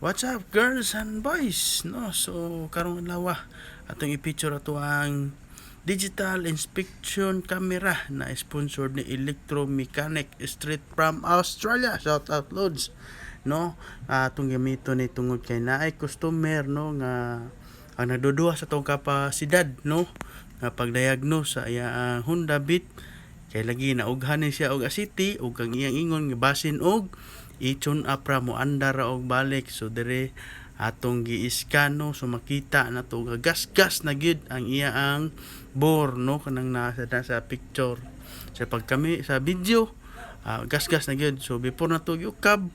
What's up girls and boys? No, so karong adlaw atong i-picture ato ang digital inspection camera na sponsored ni Electromechanic Street from Australia. Shout out loads. No, atong gamiton ni tungod kay naay customer no nga ang nagduduha sa tong kapasidad no nga pagdiagnose sa iya Honda Beat kay lagi naughan ni siya og asiti ug ang iyang ingon nga basin og ichon apra mo andar og balik. So dire atong gi-scan no, so makita na to gas-gas na gyud ang iyang bore no kanang nasa sa picture sa pagkami sa video. Gas-gas na gyud. So before na to giukab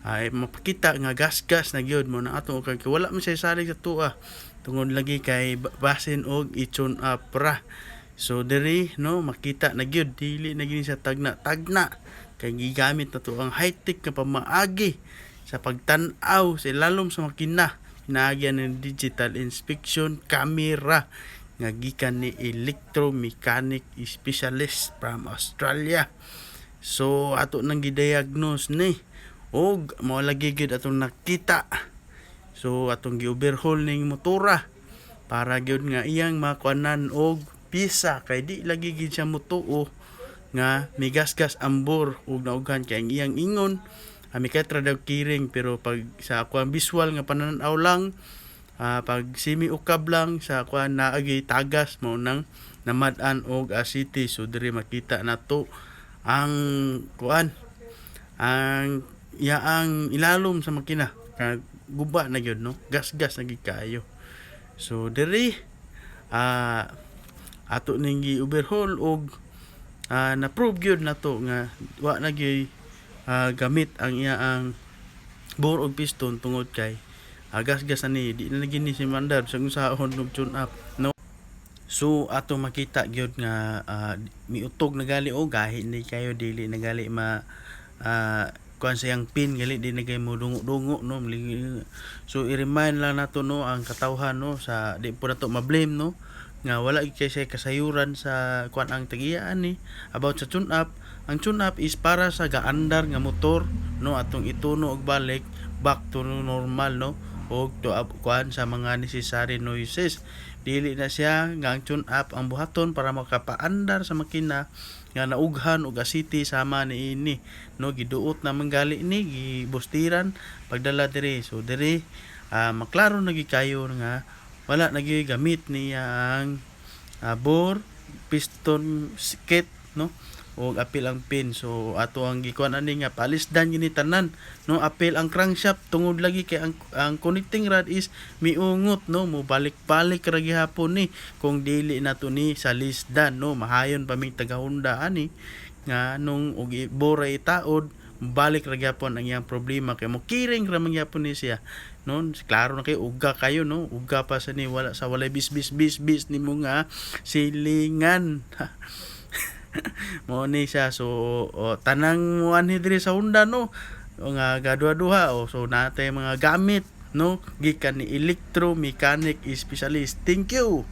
ay mapakita nga gas-gas na gyud mo na ato kay wala man siya salig sa tuwa tungod lagi kay basin og ichon apra. So diri no makita na gyud dili na gyud sa tagna kay gigamit na to ang high-tech nga pamaagi sa pagtan-aw sa ilalom sa makina pinaagyan ng digital inspection camera nga gikan ni Electromechanic Specialist from Australia. So ato nang gidiagnose ni og mao lagi gyud atong nakita. So atong gi-overhaul ning motora para gyud nga iyang makuanan og pisa kay di lagi gyud siya motuo nga migasgas ang bore ug naughan kay ang iyang ingon mikatra daw kiring pero pag sa ako ang visual nga pananaw lang pag semi ukab lang sa ako naagi tagas mo nang namad-an og asiti. So diri makita na to ang kuan ang yaang ilalom sa makina guba na gyud no, gas-gas na gid kaayo. So diri ato ning gi-overhaul og na-prove gyud na to nga wa na gyud gamit ang iyang bore og piston tungod kay gas-gas ani di na gini si mandar sa sahon og tune up no. So ato makita gyud nga miutog na gali o gahi ni kayo dili na gali kuan sayang pin gali di na kay mo dungo-dungo no. So i-remind lang nato no ang katawhan no sa di po nato ma-blame no nga wala kay siya kasayuran sa kuan ang tagiyaan ni about sa tune up. Ang tune up is para sa gaandar nga motor no atong ituno og balik back to normal no og to kuan sa mga necessary noises. Dili na siya nga ang tune up ang buhaton para makapaandar sa makina nga naughan og asiti sama ni ini no giduot na manggali ni gibustiran pagdala diri. So diri maklaro na kayo nga wala nagi gamit niya ang bore, piston, kit no o apil ang pin. So ato ang gikuan ani nga palisdan gini tanan no, apil ang crankshaft tungod lagi kay ang connecting rod is miungot no, mo balik-balik ra gihapon ni kung dili nato ni sa lisdan no. Mahayon pa mi taga Honda ani nga nung og bore itaod balik ra gyapon ang iyang problema kay mo kiring ra man gyapon ni siya no. Klaro na kay uga kayo no, uga pa sa ni wala sa walay bis nimo nga silingan mo ni siya. So tanang mo ani diri sa Honda no nga gaduha-duha so natay mga gamit no gikan ni Electromechanic Specialist. Thank you.